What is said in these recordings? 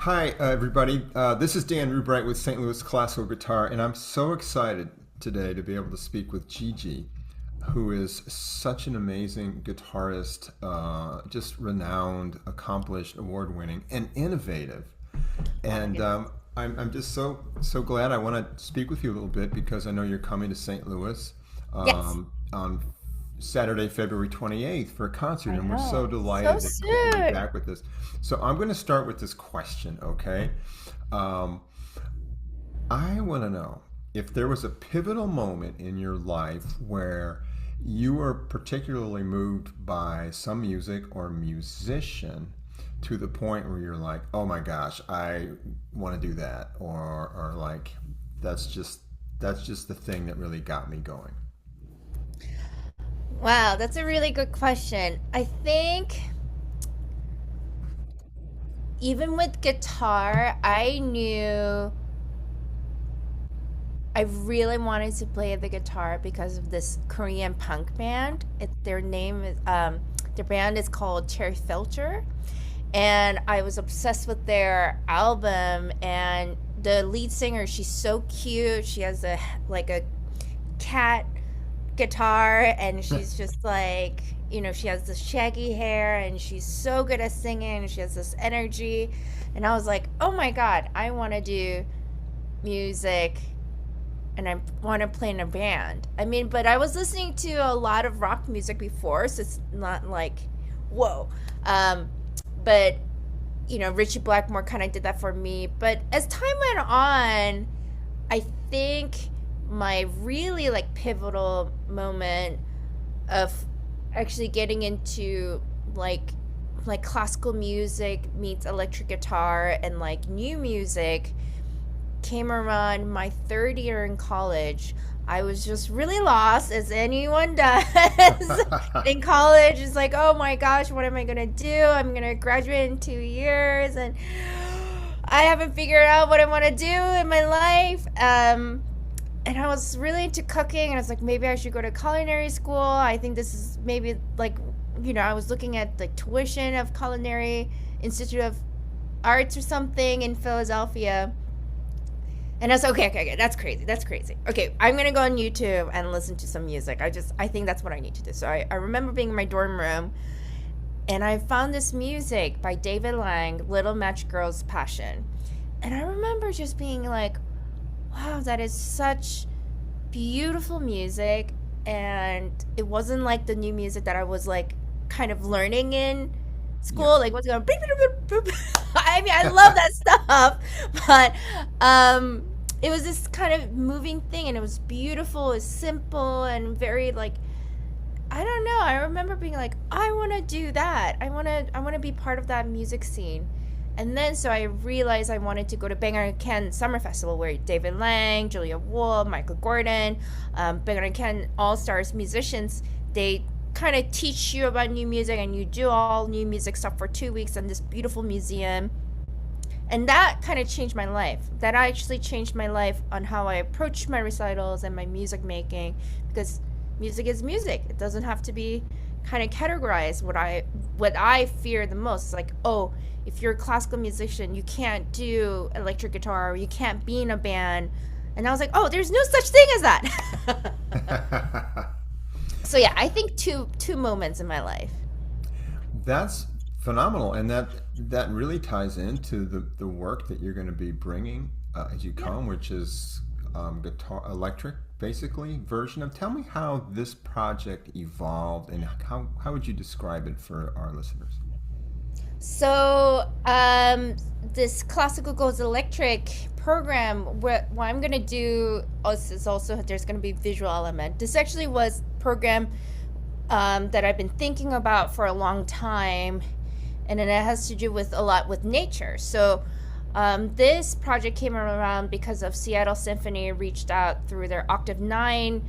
Hi, everybody. This is Dan Rubright with St. Louis Classical Guitar, and I'm so excited today to be able to speak with Jiji, who is such an amazing guitarist, just renowned, accomplished, award-winning, and innovative. And Yes. I'm just so glad. I want to speak with you a little bit because I know you're coming to St. Louis Yes, on Saturday, February 28th for a concert, I and we're so know. So delighted that you'll be soon. back with this. So I'm going to start with this question, okay? Um, I want to know if there was a pivotal moment in your life where you were particularly moved by some music or musician to the point where you're like, oh my gosh, I want to do that, or like that's just that's just the thing that really got me going. Wow, that's a really good question. I think even with guitar, I knew I really wanted to play the guitar because of this Korean punk band. Their band is called Cherry Filter, and I was obsessed with their album. And the lead singer, she's so cute. She has a cat guitar, and she's just like, she has this shaggy hair, and she's so good at singing, and she has this energy. And I was like, oh my god, I want to do music, and I want to play in a band. I mean, but I was listening to a lot of rock music before, so it's not like whoa. But Richie Blackmore kind of did that for me. But as time went on, I think my really like pivotal moment of actually getting into like classical music meets electric guitar and like new music came around my third year in college. I was just really lost, as anyone does. In college, it's like, oh my gosh, what am I gonna do? I'm gonna graduate in 2 years, and I haven't figured out what I want to do in my life. And I was really into cooking, and I was like, maybe I should go to culinary school. I think this is maybe like, I was looking at the tuition of Culinary Institute of Arts or something in Philadelphia. And I was like, okay, that's crazy. That's crazy. Okay, I'm gonna go on YouTube and listen to some music. I think that's what I need to do. So I remember being in my dorm room, and I found this music by David Lang, Little Match Girl's Passion. And I remember just being like, wow, that is such beautiful music. And it wasn't like the new music that I was like kind of learning in Yeah. school, like what's going beep, beep, beep, beep. I mean, I love that stuff, but it was this kind of moving thing, and it was beautiful, it was simple, and very like, I don't know. I remember being like, I want to do that. I want to be part of that music scene. And then so I realized I wanted to go to Bangor Ken Summer Festival, where David Lang, Julia Wolf, Michael Gordon, Bangor Ken All Stars musicians, they kind of teach you about new music, and you do all new music stuff for 2 weeks in this beautiful museum. And that kind of changed my life. That actually changed my life on how I approach my recitals and my music making, because music is music. It doesn't have to be kind of categorized. What I fear the most is like, oh, if you're a classical musician, you can't do electric guitar, or you can't be in a band. And I was like, oh, there's no such thing as that. So yeah, I think two moments in my life. That's phenomenal, and that really ties into the work that you're going to be bringing as you Yeah. come, which is guitar electric, basically version of. Tell me how this project evolved, and how would you describe it for our listeners? So, this classical goes electric program, what I'm gonna do is also there's gonna be visual element. This actually was program that I've been thinking about for a long time, and then it has to do with a lot with nature. So, this project came around because of Seattle Symphony reached out through their Octave 9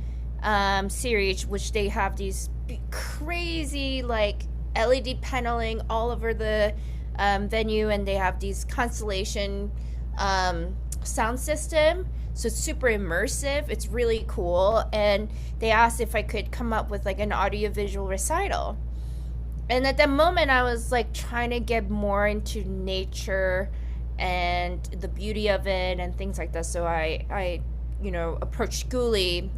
series, which they have these crazy like LED paneling all over the venue, and they have these constellation sound system. So it's super immersive. It's really cool. And they asked if I could come up with like an audiovisual recital. And at that moment, I was like trying to get more into nature and the beauty of it and things like that. So I approached Schoolie.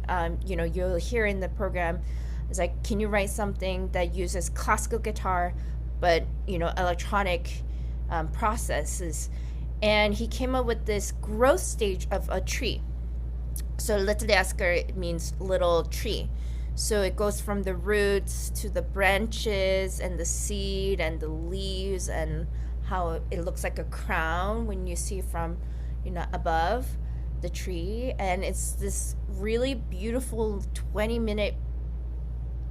You'll hear in the program, it's like, can you write something that uses classical guitar, but electronic processes? And he came up with this growth stage of a tree. So letreasker means little tree. So it goes from the roots to the branches and the seed and the leaves, and how it looks like a crown when you see from above the tree. And it's this really beautiful 20-minute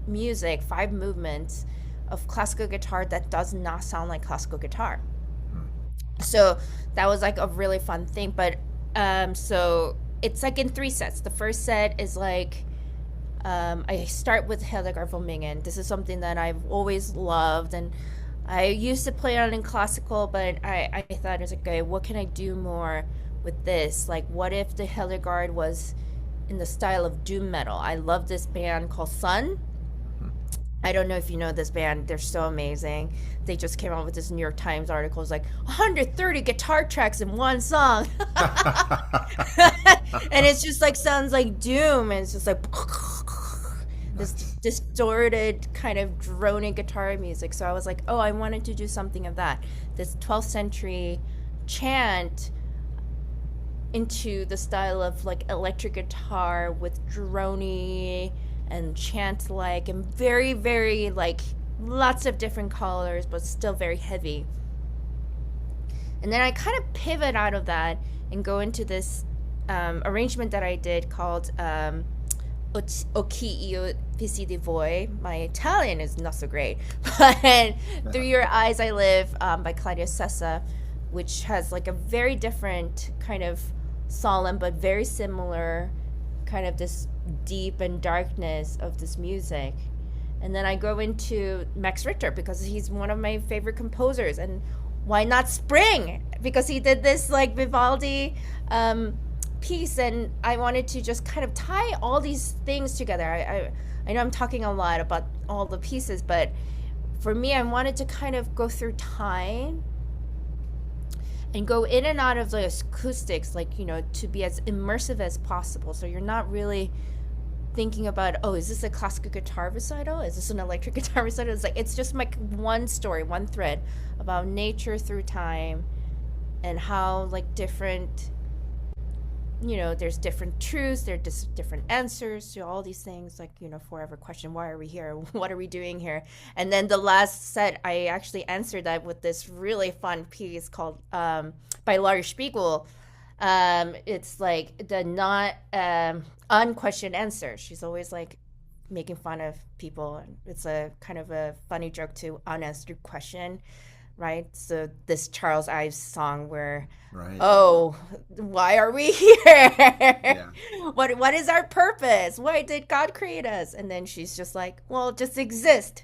music, 5 movements of classical guitar that does not sound like classical guitar. So that was like a really fun thing. But so it's like in 3 sets. The first set is like, I start with Hildegard von Bingen. This is something that I've always loved, and I used to play on in classical, but I thought, it's like, okay, what can I do more with this? Like, what if the Hildegard was in the style of doom metal? I love this band called Sun. I don't know if you know this band. They're so amazing. They just came out with this New York Times article. It's like 130 guitar tracks in one song. And it's just like, sounds like doom. And it's just like this distorted kind of droning guitar music. So I was like, oh, I wanted to do something of that. This 12th century chant into the style of like electric guitar with drony and chant like, and very, very like lots of different colors, but still very heavy. And then I kind of pivot out of that and go into this arrangement that I did called Occhi io vissi di voi. My Italian is not so great, but Through Your Eyes I Live by Claudio Sessa, which has like a very different kind of solemn but very similar kind of this deep and darkness of this music. And then I go into Max Richter because he's one of my favorite composers, and why not Spring, because he did this like Vivaldi piece, and I wanted to just kind of tie all these things together. I know I'm talking a lot about all the pieces, but for me, I wanted to kind of go through time and go in and out of the acoustics, like, to be as immersive as possible. So you're not really thinking about, oh, is this a classical guitar recital? Is this an electric guitar recital? It's like, it's just like one story, one thread about nature through time, and how like different, there's different truths, there's different answers to all these things, like, forever question, why are we here? What are we doing here? And then the last set, I actually answered that with this really fun piece called by Laurie Spiegel. It's like the not unquestioned answer. She's always like making fun of people. It's a kind of a funny joke to unanswered question, right? So this Charles Ives song where, right, oh, why are we here? Yeah. What is our purpose? Why did God create us? And then she's just like, well, just exist.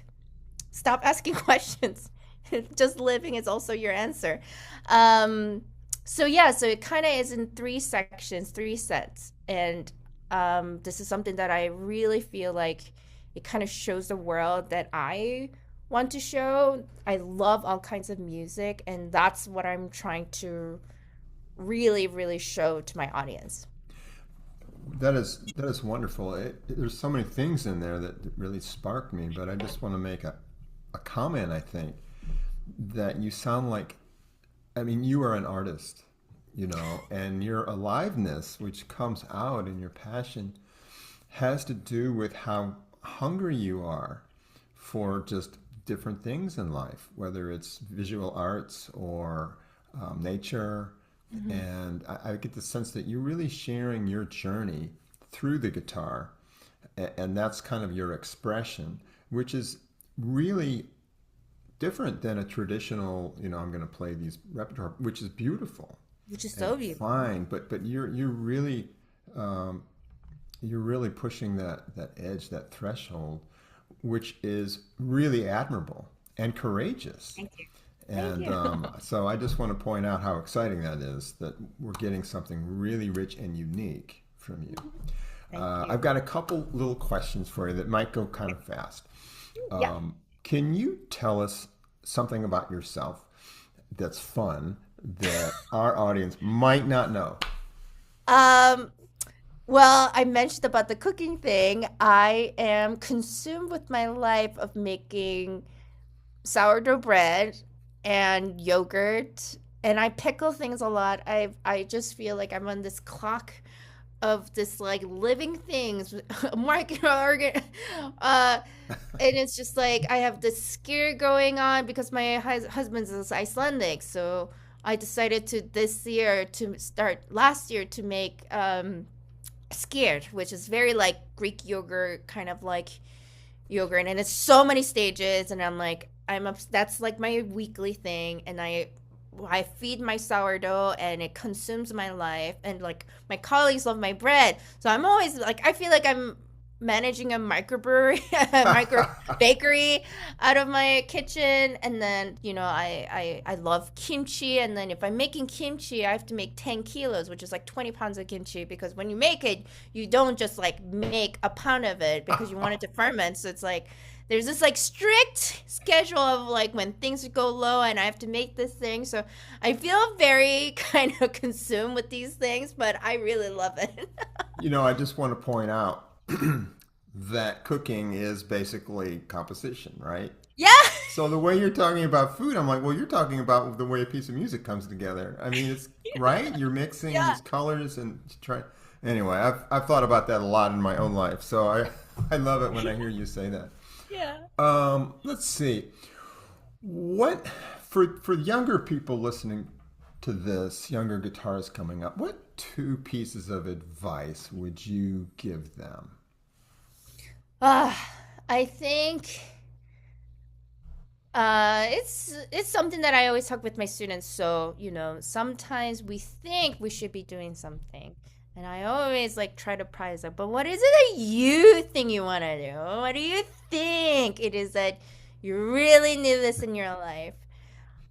Stop asking questions. Just living is also your answer. So it kind of is in 3 sections, 3 sets. And this is something that I really feel like it kind of shows the world that I want to show. I love all kinds of music, and that's what I'm trying to really, really show to my audience. That is wonderful. There's so many things in there that really sparked me, but I just want to make a comment. I think that you sound like, you are an artist, and your aliveness, which comes out in your passion, has to do with how hungry you are for just different things in life, whether it's visual arts or nature. Mm-hmm. And I get the sense that you're really sharing your journey through the guitar, and that's kind of your expression, which is really different than a traditional, I'm going to play these repertoire, which is beautiful, which is so beautiful, fine. But you're really pushing that edge, that threshold, which is really admirable and courageous. Thank you. And so I just want to point out how exciting that is, that we're getting something really rich and unique from you. I've got a couple little questions for you that might go kind of fast. Can you tell us something about yourself that's fun that our audience might not know? Um, well, I mentioned about the cooking thing. I am consumed with my life of making sourdough bread and yogurt, and I pickle things a lot. I just feel like I'm on this clock of this like living things, market organ, uh, and it's just like I have this scare going on because my husband's is Icelandic, so I decided to this year to start last year to make skyr, which is very like Greek yogurt, kind of like yogurt, and it's so many stages, and I'm like that's like my weekly thing, and I feed my sourdough and it consumes my life, and like my colleagues love my bread, so I'm always like I feel like I'm managing a microbrewery, a micro bakery out of my kitchen. And then I love kimchi, and then if I'm making kimchi I have to make 10 kilos, which is like 20 pounds of kimchi, because when you make it you don't just like make a pound of it because you want it to ferment. So it's like there's this like strict schedule of like when things go low and I have to make this thing. So I feel very kind of consumed with these things, but I really love it. I just want to point out that cooking is basically composition, right? Yeah. So the way you're talking about food, I'm like, well, you're talking about the way a piece of music comes together. I mean, it's right. You're mixing Yeah. these colors and try. Anyway, I've thought about that a lot in my own life, so I love it when I hear you say that. Yeah. Let's see. What for younger people listening to this, younger guitarists coming up, what two pieces of advice would you give them? Uh, I think it's something that I always talk with my students. So, sometimes we think we should be doing something. And I always like try to prize up, but what is it that you think you want to do? What do you think it is that you really need this in your life?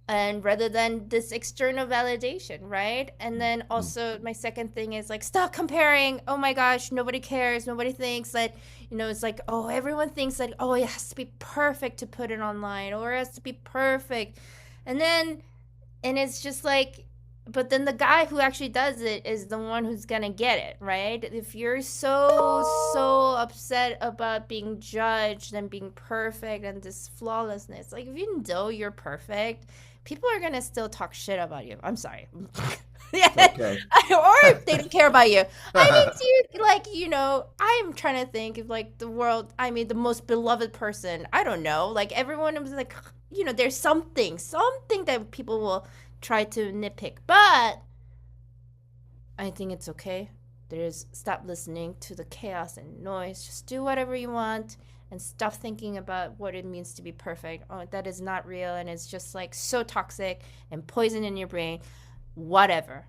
And rather than this external validation, right? And then also my second thing is like stop comparing. Oh my gosh, nobody cares, nobody thinks that, it's like, oh, everyone thinks that, oh, it has to be perfect to put it online, or it has to be perfect. And it's just like, but then the guy who actually does it is the one who's gonna get it, right? If you're so upset about being judged and being perfect and this flawlessness, like even though you're perfect, people are gonna still talk shit about you. I'm sorry. Yeah. Okay. Or if they don't care about you. I mean, I'm trying to think of like the world, I mean, the most beloved person. I don't know. Like everyone was like, there's something that people will try to nitpick. But I think it's okay. Stop listening to the chaos and noise. Just do whatever you want and stop thinking about what it means to be perfect. Oh, that is not real, and it's just like so toxic and poison in your brain. Whatever.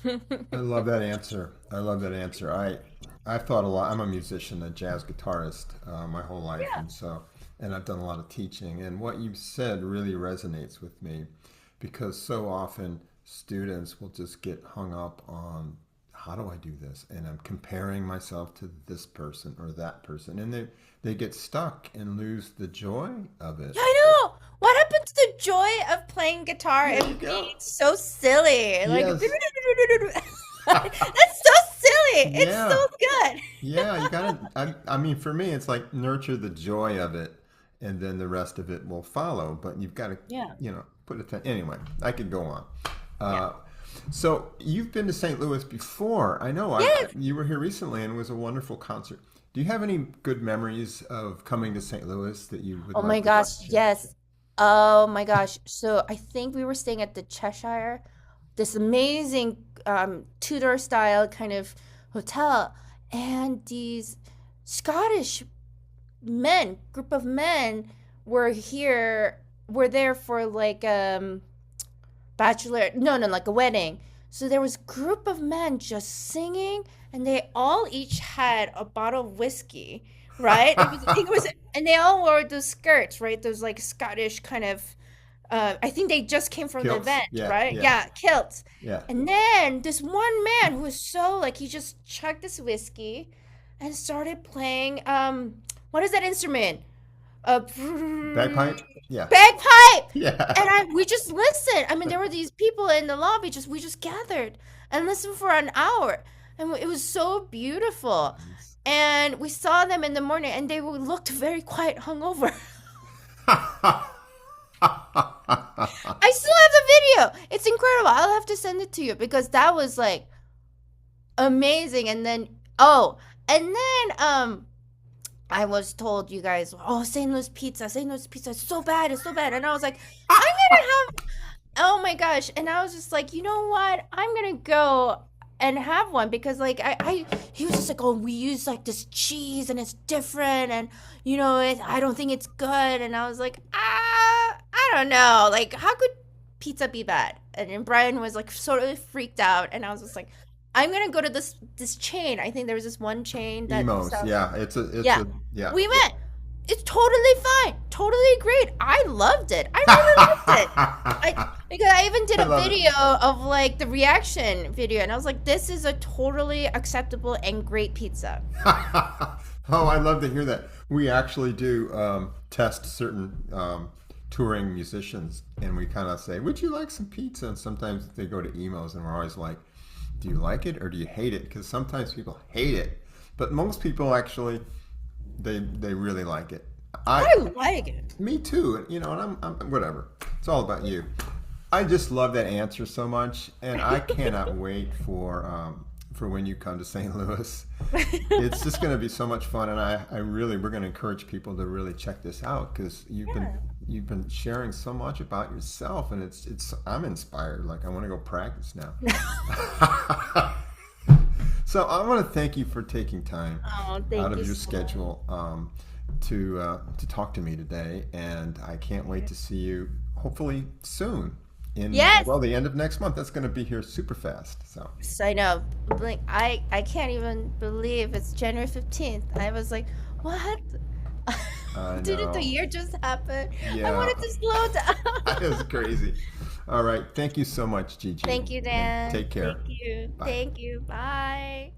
I love that answer. I love that answer. I've thought a lot. I'm a musician, a jazz guitarist, my whole life, Yeah. and I've done a lot of teaching. And what you said really resonates with me, because so often students will just get hung up on how do I do this, and I'm comparing myself to this person or that person, and they get stuck and lose the joy of it. Yeah, I know. What happened to the joy of playing guitar There you and go. being so silly? Like, Yes. that's so silly. It's Yeah. so good. Yeah, you gotta. I mean, for me, it's like nurture the joy of it, and then the rest of it will follow. But you've got to, Yeah. put it. Anyway, I could go on. Yeah. Uh, so you've been to St. Louis before. I know. Yes. You were here recently, and it was a wonderful concert. Do you have any good memories of coming to St. Louis that you would Oh my like to gosh, share? yes. Oh my gosh. So I think we were staying at the Cheshire, this amazing Tudor style kind of hotel, and these Scottish group of men were there for like bachelor, no, like a wedding. So there was group of men just singing, and they all each had a bottle of whiskey, right? It was, and they all wore those skirts, right? Those like Scottish kind of. I think they just came from the Kilts. event, Yeah, right? yeah, Yeah, kilts. yeah. And then this one man who was so like he just chugged this whiskey and started playing what is that instrument? Bagpipe. Yeah, Bagpipe. yeah. And we just listened. I mean, there were these people in the lobby, just we just gathered and listened for an hour, and it was so beautiful. Nice. And we saw them in the morning, and they looked very quiet, hungover. I still have the video. It's incredible. I'll have to send it to you because that was like amazing. And then I was told, you guys, oh, St. Louis pizza is so bad, it's so bad. And I was like, I'm gonna have, oh my gosh. And I was just like, you know what? I'm gonna go and have one because like he was just like, oh, we use like this cheese and it's different, and you know, I don't think it's good. And I was like, I don't know, like how could pizza be bad? And then Brian was like sort of freaked out, and I was just like, I'm gonna go to this chain. I think there was this one chain that Emos, sells. yeah, yeah. We went. It's totally fine, totally great. I loved it. I really loved it. Because I even did a video of like the reaction video, and I was like, this is a totally acceptable and great pizza. Oh, I love to hear that. We actually do test certain touring musicians, and we kind of say, would you like some pizza? And sometimes they go to emos, and we're always like, do you like it or do you hate it? Because sometimes people hate it, but most people actually, they really like it. I like it. Me too. You know, and I'm whatever. It's all about you. I just love that answer so much, and I cannot wait for when you come to St. Louis. It's just going to be so much fun, and we're going to encourage people to really check this out because you've been sharing so much about yourself, and it's I'm inspired. Like I want to go practice now. So I want to thank you for taking time out of your schedule to talk to me today, and I can't wait to see you hopefully soon. The end of next month. That's going to be here super fast. So I know, like I can't even believe it's January 15th. I was like, what? Didn't the year just happen? Yeah. I wanted to slow down. It was crazy. All right. Thank you so much, Jiji. Thank you, Dan. Take care. Thank you. Bye. Thank you. Bye.